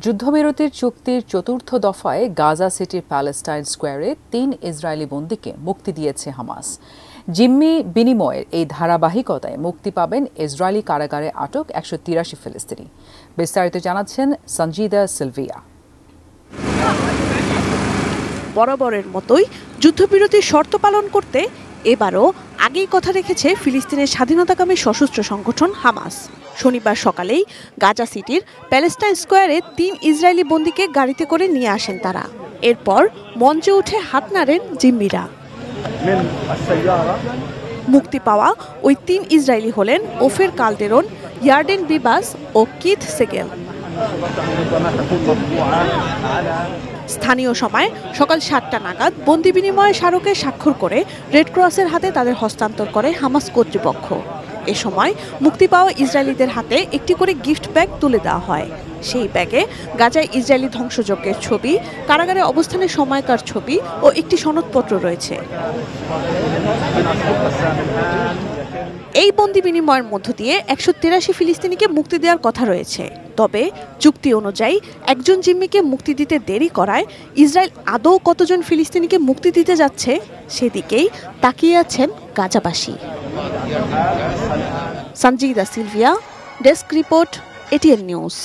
যুদ্ধবিরতির চুক্তির চতুর্থ দফায় গাজা সিটির প্যালেস্টাইন স্কোয়ারে ৩ ইসরায়েলি বন্দীকে মুক্তি দিয়েছে হামাস। জিম্মি বিনিময়ের এই ধারাবাহিকতায় মুক্তি পাবেন ইসরায়েলি কারাগারে আটক ১৮৩ ফিলিস্তিনি। বিস্তারিত জানাচ্ছেন সঞ্জিদা সিলভিয়া। বরাবরের মতোই যুদ্ধবিরতির শর্ত পালন করতে এবারও আগেই কথা রেখেছে ফিলিস্তিনের স্বাধীনতাকামী সশস্ত্র সংগঠন হামাস। শনিবার সকালেই গাজা সিটির প্যালেস্টাইন স্কোয়ারে ৩ ইসরায়েলি বন্দীকে গাড়িতে করে নিয়ে আসেন তারা। এরপর মঞ্চে উঠে হাত নাড়েন জিম্মিরা। মুক্তি পাওয়া ওই ৩ ইসরায়েলি হলেন ওফের কালদেরন, ইয়ার্ডেন বিবাস ও কিথ সেগেল। স্থানীয় সময় সকাল ৭টা নাগাদ বন্দি বিনিময় স্মারকে স্বাক্ষর করে রেড ক্রসের হাতে তাদের হস্তান্তর করে হামাস কর্তৃপক্ষ। এ সময় মুক্তি পাওয়া ইসরায়েলিদের হাতে একটি করে গিফট ব্যাগ তুলে দেওয়া হয়। সেই ব্যাগে গাজায় ইসরায়েলি ধ্বংসযজ্ঞের ছবি, কারাগারে অবস্থানের সময়কার ছবি ও একটি সনদপত্র রয়েছে। এই বন্দি বিনিময়ের মধ্য দিয়ে ১৮৩ ফিলিস্তিনিকে মুক্তি দেওয়ার কথা রয়েছে। তবে চুক্তি অনুযায়ী একজন জিম্মিকে মুক্তি দিতে দেরি করায় ইসরায়েল আদৌ কতজন ফিলিস্তিনিকে মুক্তি দিতে যাচ্ছে সেদিকেই তাকিয়ে আছেন গাজাবাসী। Sanjida Silvia, desk report, ATN news.